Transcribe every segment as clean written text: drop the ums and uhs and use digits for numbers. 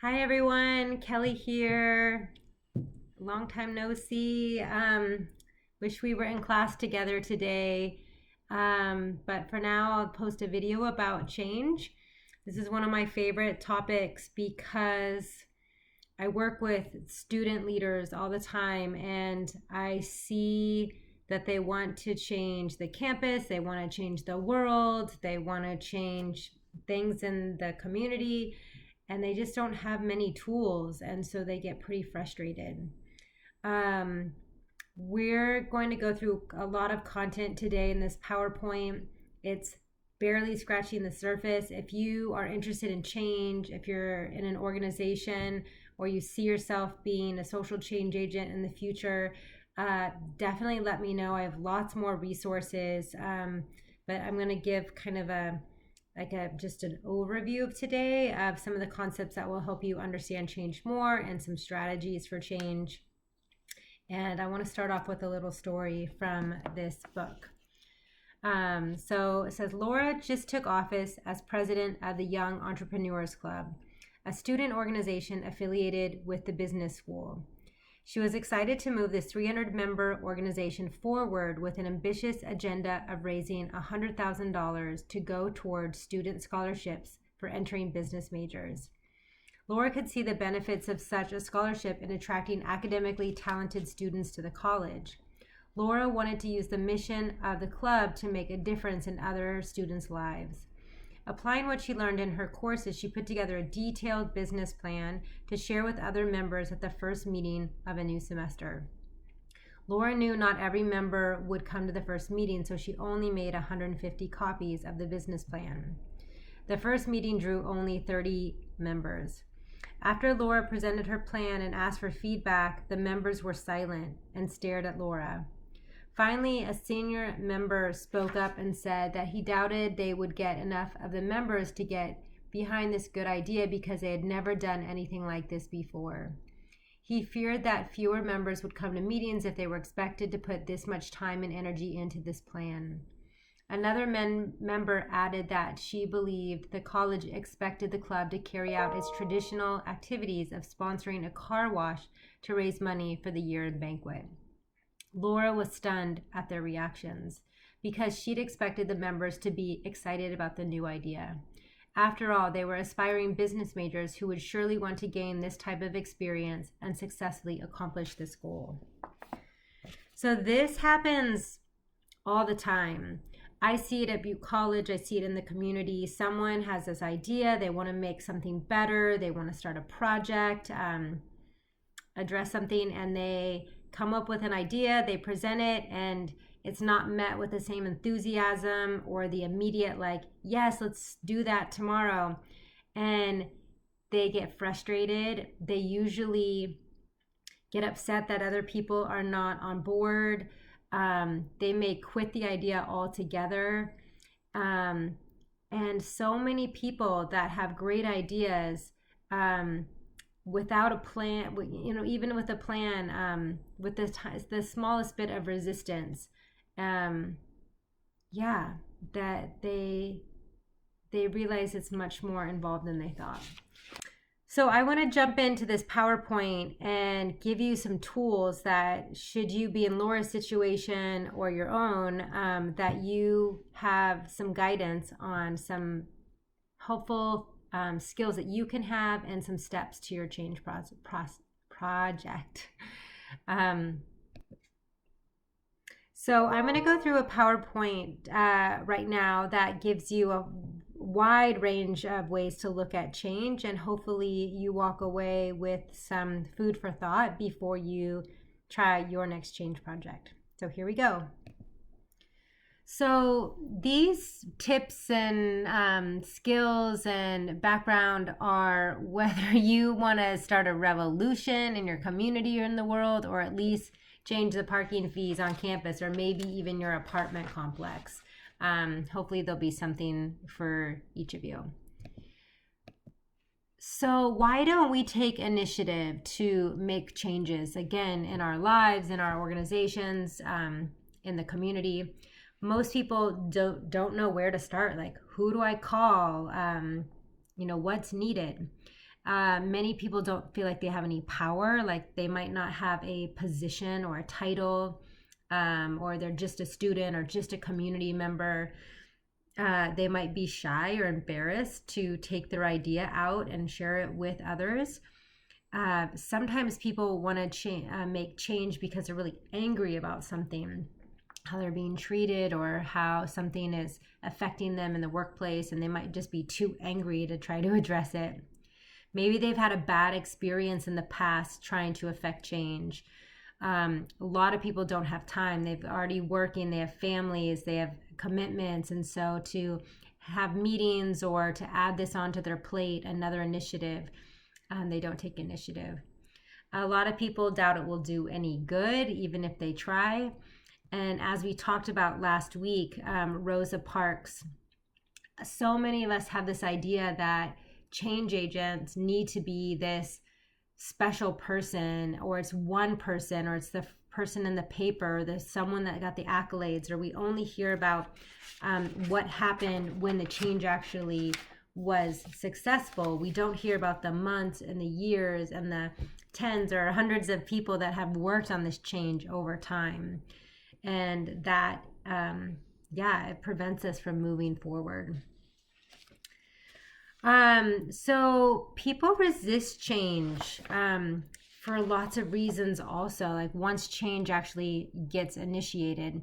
Hi everyone, Kelly here. Long time no see. Wish we were in class together today. But for now, I'll post a video about change. This is one of my favorite topics because I work with student leaders all the time and I see that they want to change the campus, they want to change the world, they want to change things in the community, and they just don't have many tools, and so they get pretty frustrated. Um, we're going to go through a lot of content today in this PowerPoint. It's barely scratching the surface. If you are interested in change, if you're in an organization or you see yourself being a social change agent in the future, definitely let me know. I have lots more resources, but I'm going to give kind of just an overview of today of some of the concepts that will help you understand change more and some strategies for change. And I want to start off with a little story from this book. So it says, Laura just took office as president of the Young Entrepreneurs Club, a student organization affiliated with the business school. She was excited to move this 300-member organization forward with an ambitious agenda of raising $100,000 to go towards student scholarships for entering business majors. Laura could see the benefits of such a scholarship in attracting academically talented students to the college. Laura wanted to use the mission of the club to make a difference in other students' lives. Applying what she learned in her courses, she put together a detailed business plan to share with other members at the first meeting of a new semester. Laura knew not every member would come to the first meeting, so she only made 150 copies of the business plan. The first meeting drew only 30 members. After Laura presented her plan and asked for feedback, the members were silent and stared at Laura. Finally, a senior member spoke up and said that he doubted they would get enough of the members to get behind this good idea because they had never done anything like this before. He feared that fewer members would come to meetings if they were expected to put this much time and energy into this plan. Another member added that she believed the college expected the club to carry out its traditional activities of sponsoring a car wash to raise money for the year-end banquet. Laura was stunned at their reactions because she'd expected the members to be excited about the new idea. After all, they were aspiring business majors who would surely want to gain this type of experience and successfully accomplish this goal. So this happens all the time. I see it at Butte College. I see it in the community. Someone has this idea. They want to make something better. They want to start a project, address something, and they come up with an idea, they present it, and it's not met with the same enthusiasm or the immediate yes, let's do that tomorrow. And they get frustrated. They usually get upset that other people are not on board. They may quit the idea altogether. And so many people that have great ideas, without a plan, even with a plan, with the smallest bit of resistance, that they realize it's much more involved than they thought. So I want to jump into this PowerPoint and give you some tools that, should you be in Laura's situation or your own, that you have some guidance on some helpful skills that you can have and some steps to your change project. So I'm going to go through a PowerPoint right now that gives you a wide range of ways to look at change, and hopefully you walk away with some food for thought before you try your next change project. So here we go. So these tips and skills and background are whether you want to start a revolution in your community or in the world, or at least change the parking fees on campus, or maybe even your apartment complex. Hopefully there'll be something for each of you. So why don't we take initiative to make changes, again, in our lives, in our organizations, in the community? Most people don't know where to start. Like, who do I call? What's needed? Many people don't feel like they have any power, like they might not have a position or a title, or they're just a student or just a community member. They might be shy or embarrassed to take their idea out and share it with others. Sometimes people want to make change because they're really angry about something, how they're being treated or how something is affecting them in the workplace, and they might just be too angry to try to address it. Maybe they've had a bad experience in the past trying to affect change. A lot of people don't have time. They've already working, they have families, they have commitments. And so to have meetings or to add this onto their plate, another initiative, they don't take initiative. A lot of people doubt it will do any good, even if they try. And as we talked about last week, Rosa Parks, so many of us have this idea that change agents need to be this special person, or it's one person, or it's the person in the paper, there's someone that got the accolades, or we only hear about what happened when the change actually was successful. We don't hear about the months and the years and the tens or hundreds of people that have worked on this change over time. And that, it prevents us from moving forward. So people resist change for lots of reasons also. Like once change actually gets initiated,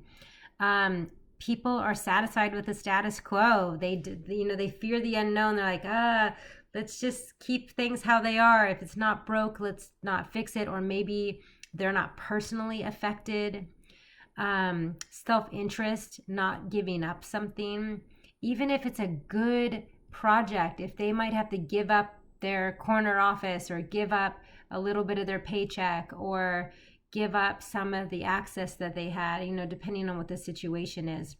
people are satisfied with the status quo. They fear the unknown. They're like, let's just keep things how they are. If it's not broke, let's not fix it. Or maybe they're not personally affected. Self-interest, not giving up something, even if it's a good project, if they might have to give up their corner office or give up a little bit of their paycheck or give up some of the access that they had, depending on what the situation is,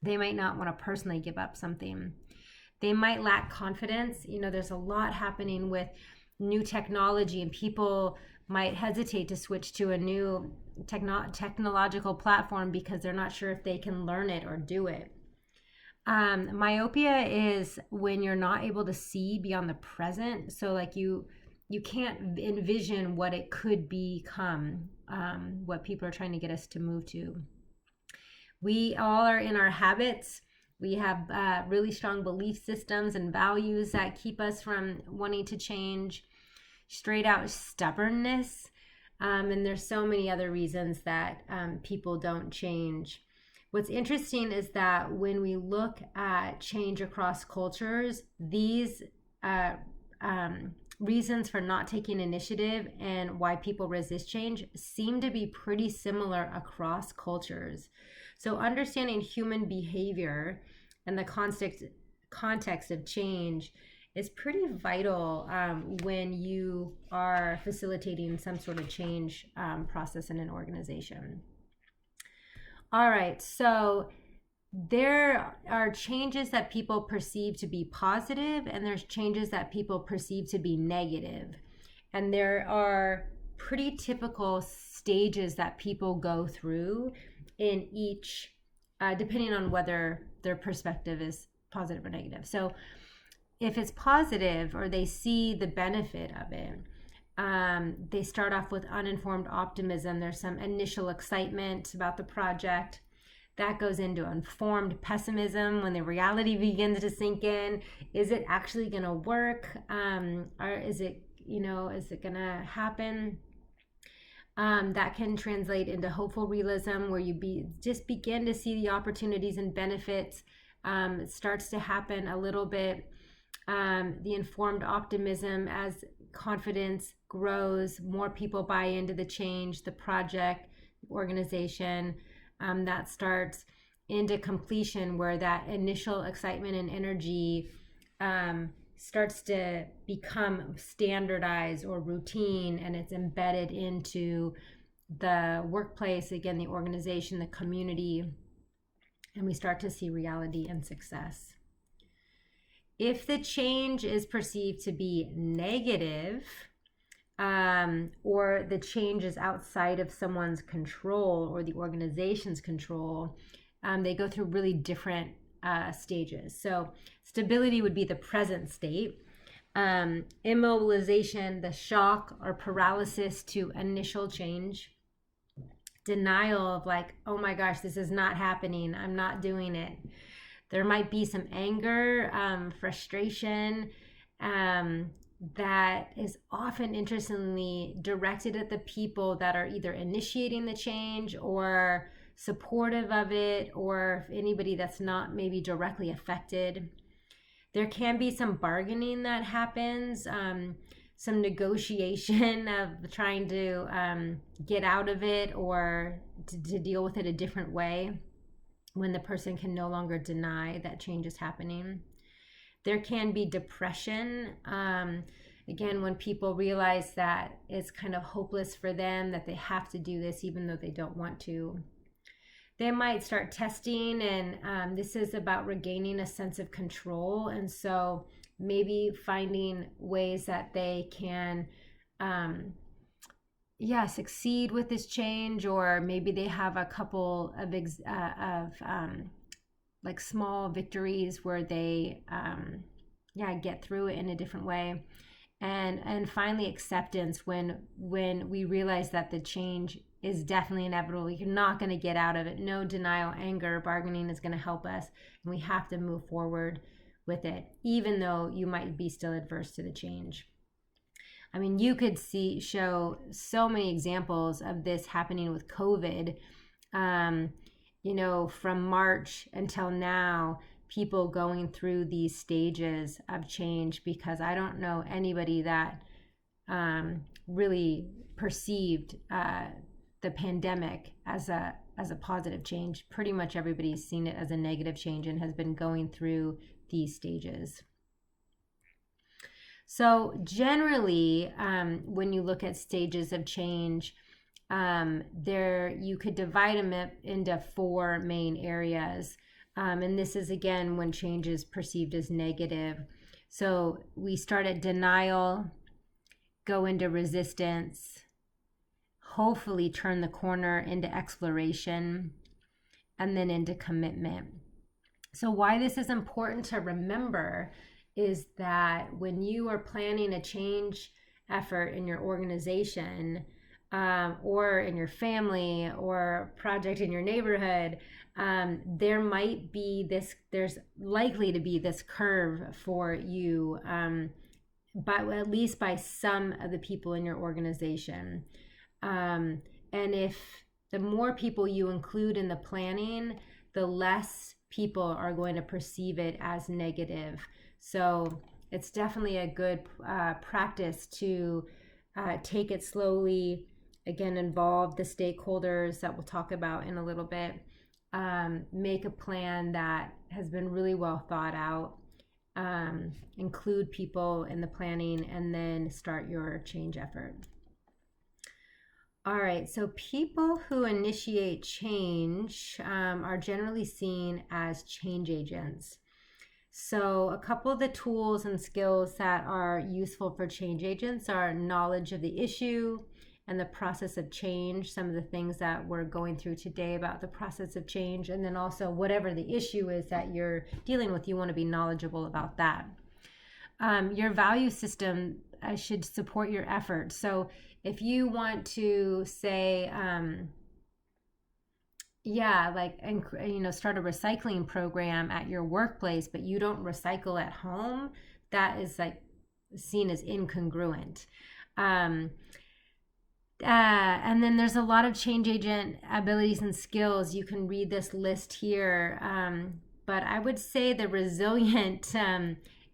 they might not want to personally give up something. They might lack confidence. There's a lot happening with new technology, and people might hesitate to switch to a new technological platform because they're not sure if they can learn it or do it. Myopia is when you're not able to see beyond the present. So like you can't envision what it could become, what people are trying to get us to move to. We all are in our habits. We have really strong belief systems and values that keep us from wanting to change. Straight out stubbornness. And there's so many other reasons that people don't change. What's interesting is that when we look at change across cultures, these reasons for not taking initiative and why people resist change seem to be pretty similar across cultures. So understanding human behavior and the context of change is pretty vital when you are facilitating some sort of change process in an organization. All right, so there are changes that people perceive to be positive, and there's changes that people perceive to be negative. And there are pretty typical stages that people go through in each, depending on whether their perspective is positive or negative. So if it's positive or they see the benefit of it, they start off with uninformed optimism. There's some initial excitement about the project. That goes into informed pessimism when the reality begins to sink in. Is it actually going to work? Or is it going to happen? That can translate into hopeful realism, where you just begin to see the opportunities and benefits. It starts to happen a little bit. The informed optimism, as confidence grows, more people buy into the change, the project, the organization. That starts into completion, where that initial excitement and energy starts to become standardized or routine, and it's embedded into the workplace, again, the organization, the community, and we start to see reality and success. If the change is perceived to be negative, or the change is outside of someone's control or the organization's control, they go through really different stages. So stability would be the present state. Immobilization, the shock or paralysis to initial change. Denial of like, oh my gosh, this is not happening. I'm not doing it. There might be some anger, frustration, that is often interestingly directed at the people that are either initiating the change or supportive of it, or anybody that's not maybe directly affected. There can be some bargaining that happens, some negotiation of trying to get out of it or to deal with it a different way when the person can no longer deny that change is happening. There can be depression. Again, when people realize that it's kind of hopeless for them, that they have to do this even though they don't want to. They might start testing, and this is about regaining a sense of control. And so maybe finding ways that they can succeed with this change, or maybe they have a couple of like small victories where they get through it in a different way. And finally, acceptance, when we realize that the change is definitely inevitable. You're not going to get out of it. No denial, anger, bargaining is going to help us, and we have to move forward with it, even though you might be still adverse to the change. I mean, you could show so many examples of this happening with COVID. From March until now, people going through these stages of change, because I don't know anybody that really perceived the pandemic as a positive change. Pretty much everybody's seen it as a negative change and has been going through these stages. So generally, when you look at stages of change, you could divide them into 4 main areas. And this is, again, when change is perceived as negative. So we start at denial, go into resistance, hopefully turn the corner into exploration, and then into commitment. So why this is important to remember is that when you are planning a change effort in your organization, or in your family, or project in your neighborhood, there's likely to be this curve for you, but at least by some of the people in your organization. And if the more people you include in the planning, the less people are going to perceive it as negative. So it's definitely a good practice to take it slowly. Again, involve the stakeholders that we'll talk about in a little bit. Make a plan that has been really well thought out. Include people in the planning, and then start your change effort. All right, so people who initiate change are generally seen as change agents. So a couple of the tools and skills that are useful for change agents are knowledge of the issue and the process of change, some of the things that we're going through today about the process of change, and then also whatever the issue is that you're dealing with, you want to be knowledgeable about that. Your value system should support your efforts. So if you want to say, start a recycling program at your workplace, but you don't recycle at home, that is like seen as incongruent. And then there's a lot of change agent abilities and skills. You can read this list here. But I would say the resilient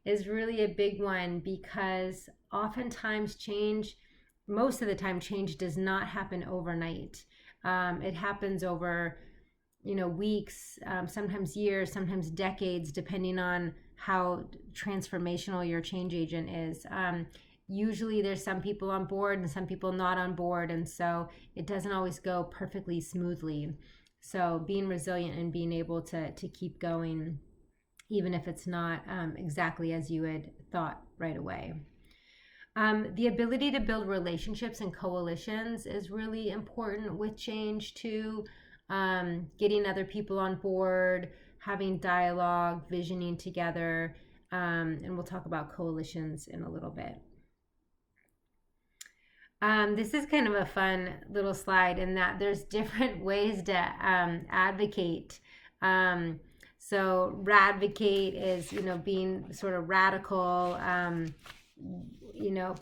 is really a big one, because oftentimes most of the time, change does not happen overnight. It happens over, weeks, sometimes years, sometimes decades, depending on how transformational your change agent is. Usually there's some people on board and some people not on board, and so it doesn't always go perfectly smoothly. So being resilient and being able to keep going, even if it's not exactly as you had thought right away. The ability to build relationships and coalitions is really important with change too. Getting other people on board, having dialogue, visioning together. And we'll talk about coalitions in a little bit. This is kind of a fun little slide in that there's different ways to advocate. So radvocate is, being sort of radical,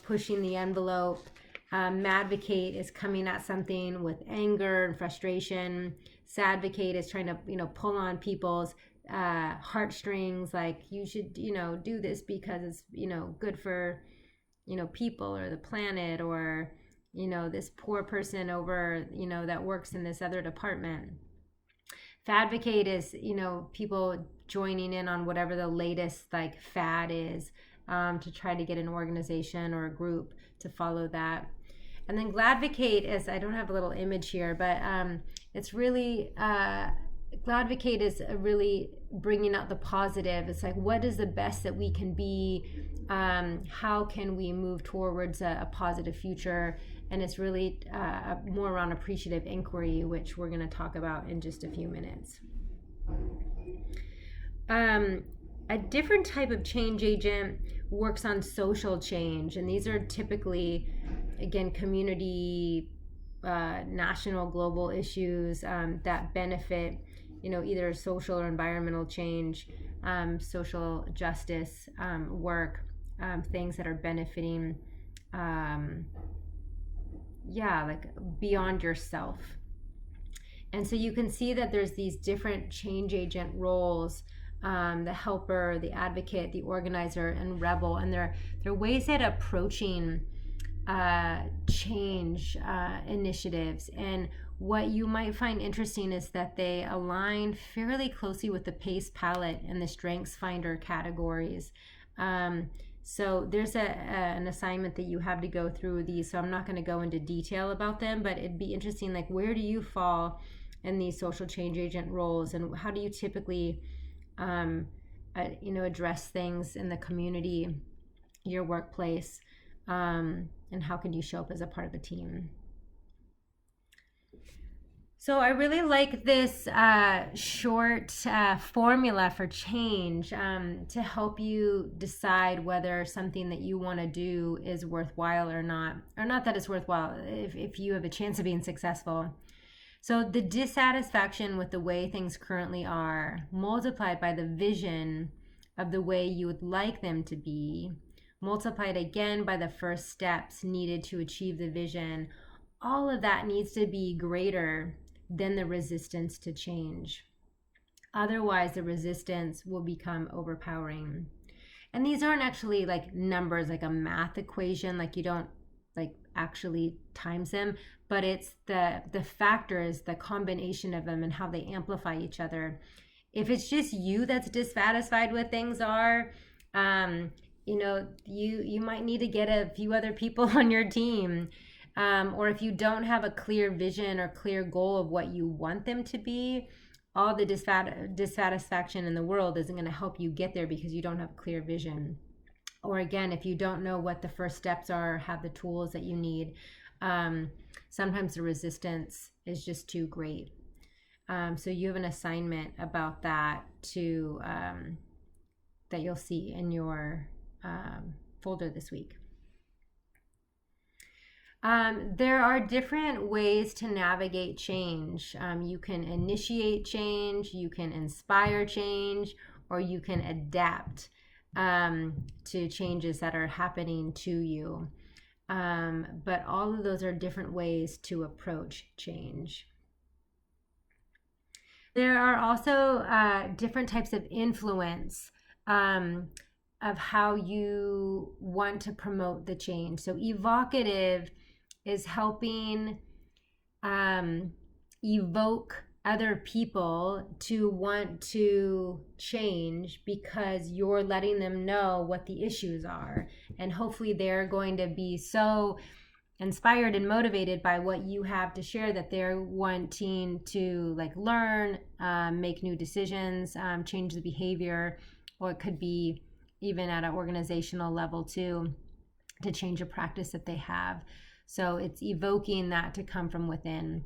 pushing the envelope. Madvocate is coming at something with anger and frustration. Sadvocate is trying to, pull on people's heartstrings, like you should, do this because it's, good for, people or the planet, or, this poor person over, that works in this other department. Fadvocate is, people joining in on whatever the latest like fad is, to try to get an organization or a group to follow that. And then Gladvocate is, I don't have a little image here, but it's really, Gladvocate is really bringing out the positive. It's like, what is the best that we can be? How can we move towards a positive future? And it's really more around appreciative inquiry, which we're going to talk about in just a few minutes. A different type of change agent works on social change, and these are typically, again, community, national, global issues that benefit, either social or environmental change, social justice work, things that are benefiting, like beyond yourself. And so you can see that there's these different change agent roles, the helper, the advocate, the organizer, and rebel, and they're ways at approaching change initiatives. And what you might find interesting is that they align fairly closely with the PACE palette and the Strengths Finder categories. So there's an assignment that you have to go through these, so I'm not going to go into detail about them, but it'd be interesting, like, where do you fall in these social change agent roles, and how do you typically address things in the community, your workplace, and how can you show up as a part of the team? So I really like this short formula for change to help you decide whether something that you want to do is worthwhile or not that it's worthwhile, if you have a chance of being successful. So the dissatisfaction with the way things currently are, multiplied by the vision of the way you would like them to be, multiplied again by the first steps needed to achieve the vision, all of that needs to be greater than the resistance to change. Otherwise, the resistance will become overpowering. And these aren't actually like numbers, like a math equation, like you don't like actually times them, but it's the factors, the combination of them, and how they amplify each other. If it's just you that's dissatisfied with things are, you might need to get a few other people on your team. Or if you don't have a clear vision or clear goal of what you want them to be, all the dissatisfaction in the world isn't going to help you get there because you don't have a clear vision. Or again, if you don't know what the first steps are, have the tools that you need, sometimes the resistance is just too great. So you have an assignment about that to that you'll see in your folder this week. There are different ways to navigate change. You can initiate change, you can inspire change, or you can adapt to changes that are happening to you. But all of those are different ways to approach change. There are also different types of influence of how you want to promote the change. So evocative is helping evoke other people to want to change because you're letting them know what the issues are. And hopefully they're going to be so inspired and motivated by what you have to share that they're wanting to like learn, make new decisions, change the behavior, or it could be even at an organizational level too, to change a practice that they have. So it's evoking that to come from within.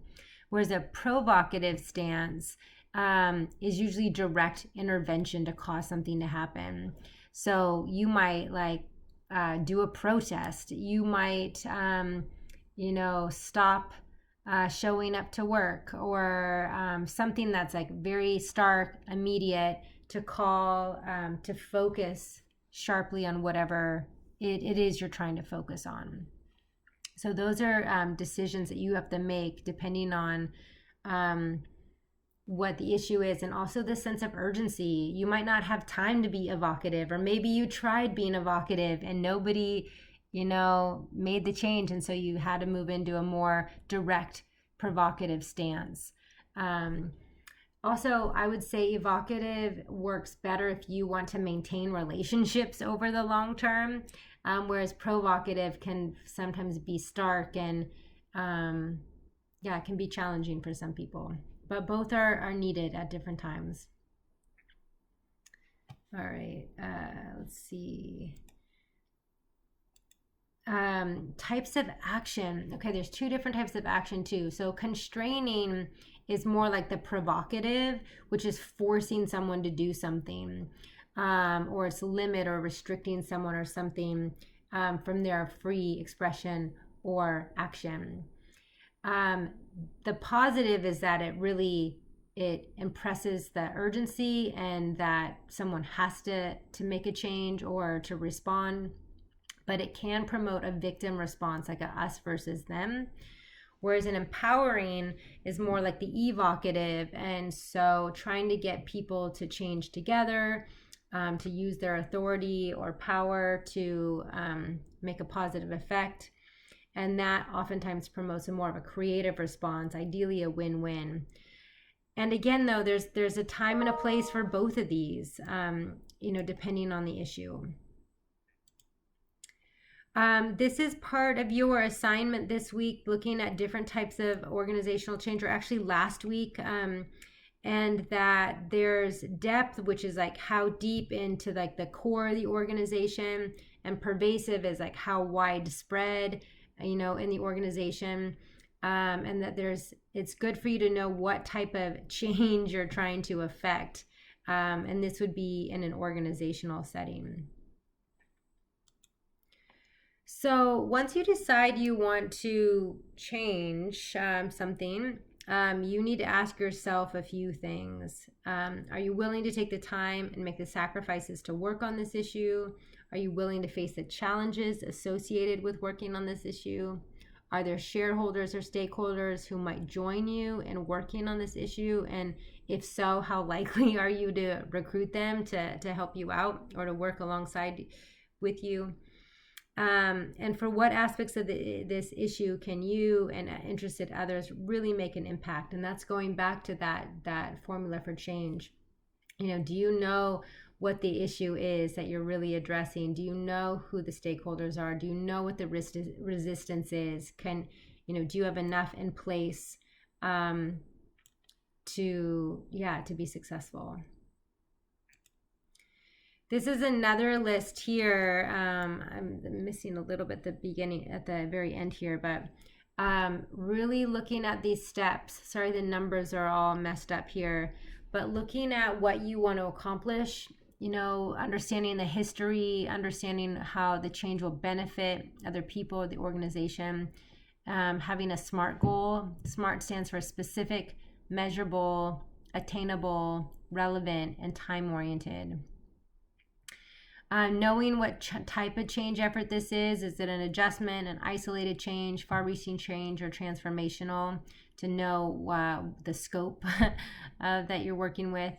Whereas a provocative stance is usually direct intervention to cause something to happen. So you might do a protest. You might, stop showing up to work, or something that's like very stark, immediate, to call, to focus sharply on whatever it is you're trying to focus on. So those are decisions that you have to make depending on what the issue is, and also the sense of urgency. You might not have time to be evocative, or maybe you tried being evocative and nobody, made the change, and so you had to move into a more direct, provocative stance. Also, I would say evocative works better if you want to maintain relationships over the long term, whereas provocative can sometimes be stark and, it can be challenging for some people. But both are needed at different times. All right, let's see. Types of action. Okay, there's two different types of action too. So constraining is more like the provocative, which is forcing someone to do something, or it's limit or restricting someone or something from their free expression or action. The positive is that it impresses the urgency and that someone has to make a change or to respond, but it can promote a victim response, like a us versus them. Whereas an empowering is more like the evocative, and so trying to get people to change together, to use their authority or power to make a positive effect. And that oftentimes promotes a more of a creative response, ideally a win-win. And again, though, there's a time and a place for both of these, depending on the issue. This is part of your assignment this week, looking at different types of organizational change, or actually last week, and that there's depth, which is like how deep into like the core of the organization, and pervasive is like how widespread, in the organization, and that it's good for you to know what type of change you're trying to affect, and this would be in an organizational setting. So once you decide you want to change something, you need to ask yourself a few things. Are you willing to take the time and make the sacrifices to work on this issue? Are you willing to face the challenges associated with working on this issue? Are there shareholders or stakeholders who might join you in working on this issue? And if so, how likely are you to recruit them to help you out or to work alongside with you? And for what aspects of this issue can you and interested others really make an impact? And that's going back to that formula for change. Do you know what the issue is that you're really addressing? Do you know who the stakeholders are? Do you know what the resistance is? Do you have enough in place to be successful? This is another list here. I'm missing a little bit at the very end here, but really looking at these steps. Sorry, the numbers are all messed up here, but looking at what you want to accomplish, understanding the history, understanding how the change will benefit other people, the organization, having a SMART goal. SMART stands for specific, measurable, attainable, relevant, and time-oriented. Knowing what type of change effort this is it an adjustment, an isolated change, far-reaching change, or transformational, to know the scope that you're working with.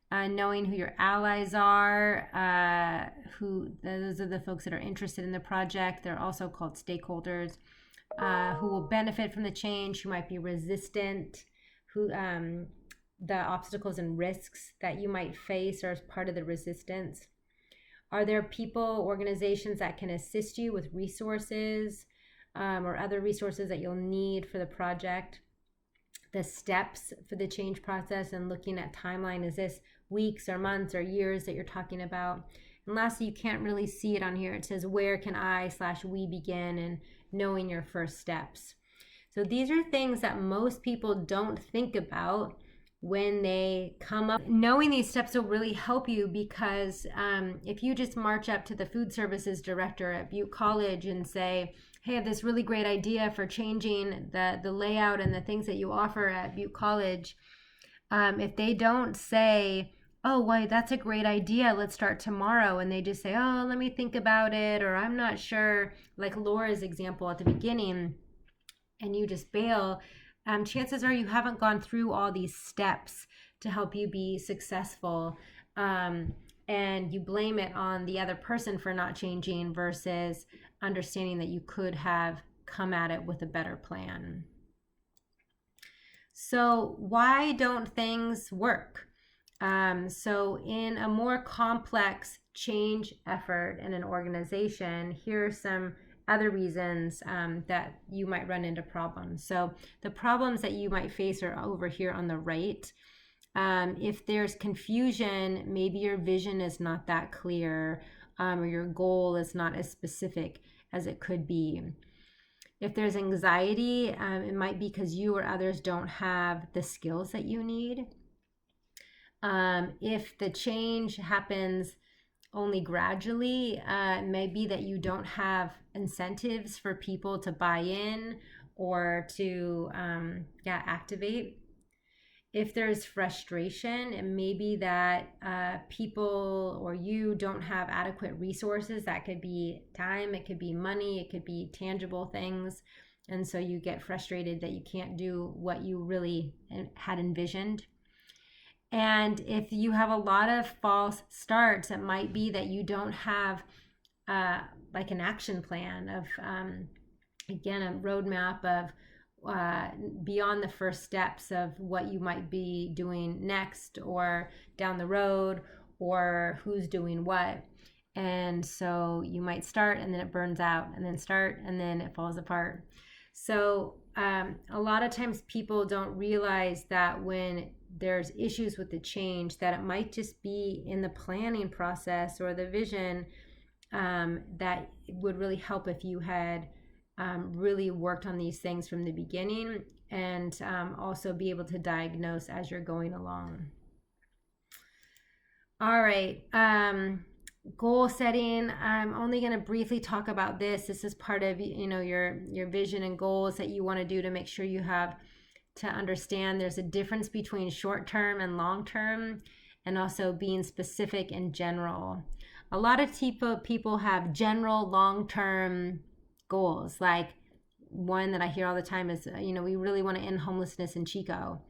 Knowing who your allies are, those are the folks that are interested in the project. They're also called stakeholders, who will benefit from the change, who might be resistant, the obstacles and risks that you might face are as part of the resistance. Are there people, organizations that can assist you with resources or other resources that you'll need for the project? The steps for the change process, and looking at timeline. Is this weeks or months or years that you're talking about? And lastly, you can't really see it on here. It says, where can I/we begin, and knowing your first steps. So these are things that most people don't think about when they come up. Knowing these steps will really help you, because if you just march up to the food services director at Butte College and say, hey, I have this really great idea for changing the layout and the things that you offer at Butte College, if they don't say, oh, why, that's a great idea, let's start tomorrow, and they just say, oh, let me think about it, or I'm not sure, like Laura's example at the beginning, and you just bail, chances are you haven't gone through all these steps to help you be successful, and you blame it on the other person for not changing versus understanding that you could have come at it with a better plan. So why don't things work? So in a more complex change effort in an organization, here are some other reasons that you might run into problems. So the problems that you might face are over here on the right. If there's confusion, maybe your vision is not that clear, or your goal is not as specific as it could be. If there's anxiety, it might be because you or others don't have the skills that you need. If the change happens only gradually, it may be that you don't have incentives for people to buy in or to activate. If there's frustration, it may be that people or you don't have adequate resources. That could be time, it could be money, it could be tangible things. And so you get frustrated that you can't do what you really had envisioned. And if you have a lot of false starts, it might be that you don't have like an action plan of, again, a roadmap of beyond the first steps of what you might be doing next or down the road, or who's doing what. And so you might start and then it burns out, and then start and then it falls apart. So a lot of times people don't realize that when there's issues with the change, that it might just be in the planning process or the vision, that it would really help if you had really worked on these things from the beginning, and also be able to diagnose as you're going along. All right. Goal setting. I'm only going to briefly talk about this. This is part of your vision and goals that you want to do to make sure you have to understand there's a difference between short-term and long-term, and also being specific and general. A lot of people have general long-term goals. Like one that I hear all the time is, we really want to end homelessness in Chico.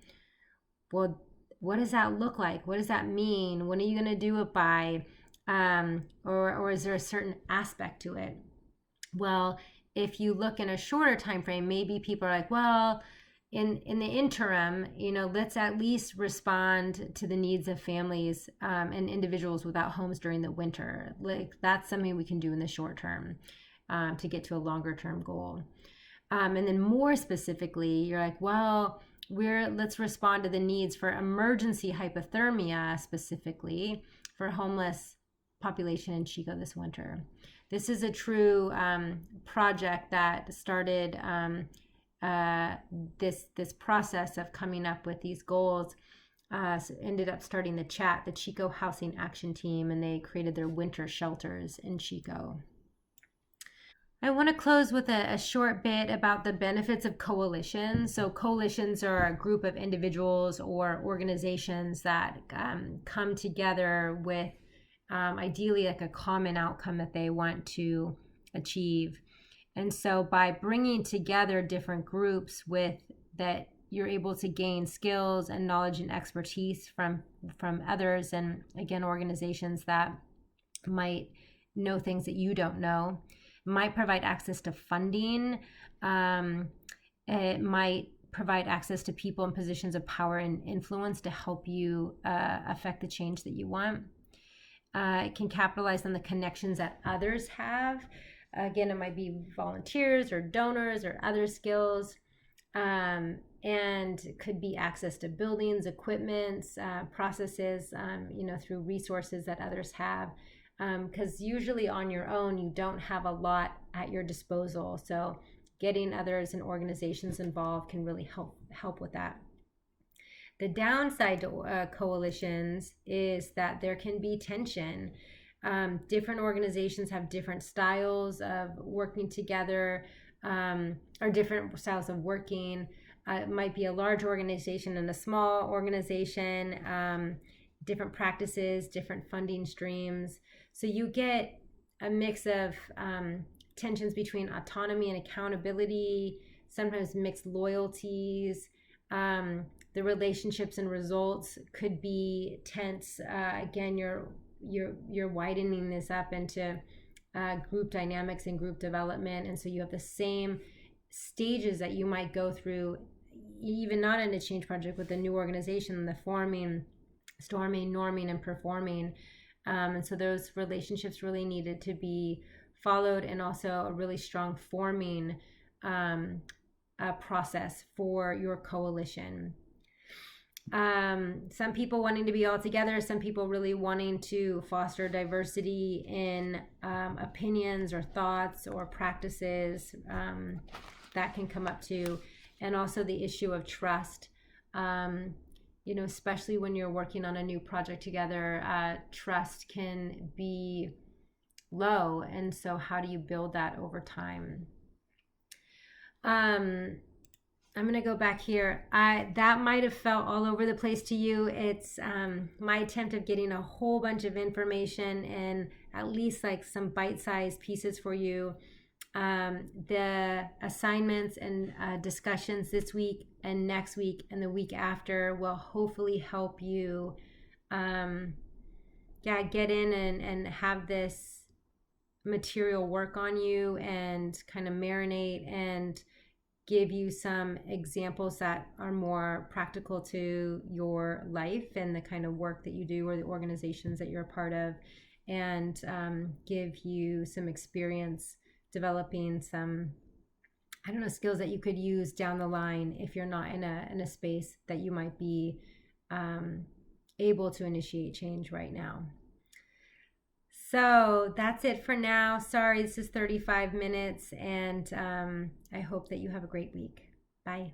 Well, what does that look like? What does that mean? When are you going to do it by? Or is there a certain aspect to it? Well, if you look in a shorter time frame, maybe people are like, well, in the interim, let's at least respond to the needs of families and individuals without homes during the winter. Like that's something we can do in the short term to get to a longer term goal. And then more specifically, you're like, well, let's respond to the needs for emergency hypothermia, specifically for homeless population in Chico this winter. This is a true project that started this process of coming up with these goals. Ended up starting the Chico Housing Action Team, and they created their winter shelters in Chico. I want to close with a short bit about the benefits of coalitions. So coalitions are a group of individuals or organizations that come together with ideally like a common outcome that they want to achieve. And so by bringing together different groups with that, you're able to gain skills and knowledge and expertise from others, and again, organizations that might know things that you don't know. It might provide access to funding. It might provide access to people in positions of power and influence to help you affect the change that you want. It can capitalize on the connections that others have. Again, it might be volunteers or donors or other skills, and could be access to buildings, equipments, processes, through resources that others have. Because usually on your own, you don't have a lot at your disposal. So getting others and organizations involved can really help with that. The downside to coalitions is that there can be tension. Different organizations have different styles of working together, or different styles of working. It might be a large organization and a small organization, different practices, different funding streams. So you get a mix of tensions between autonomy and accountability, sometimes mixed loyalties. The relationships and results could be tense. Again, you're widening this up into group dynamics and group development, and so you have the same stages that you might go through, even not in a change project with a new organization, the forming, storming, norming, and performing. And so those relationships really needed to be followed, and also a really strong forming process for your coalition. Some people wanting to be all together, some people really wanting to foster diversity in opinions or thoughts or practices, that can come up too. And also the issue of trust. Especially when you're working on a new project together, trust can be low. And so how do you build that over time? I'm going to go back here. That might have felt all over the place to you. It's my attempt of getting a whole bunch of information and at least like some bite-sized pieces for you. The assignments and discussions this week and next week and the week after will hopefully help you get in and have this material work on you and kind of marinate and give you some examples that are more practical to your life and the kind of work that you do or the organizations that you're a part of, and give you some experience developing some, skills that you could use down the line if you're not in a space that you might be able to initiate change right now. So that's it for now. Sorry, this is 35 minutes, and I hope that you have a great week. Bye.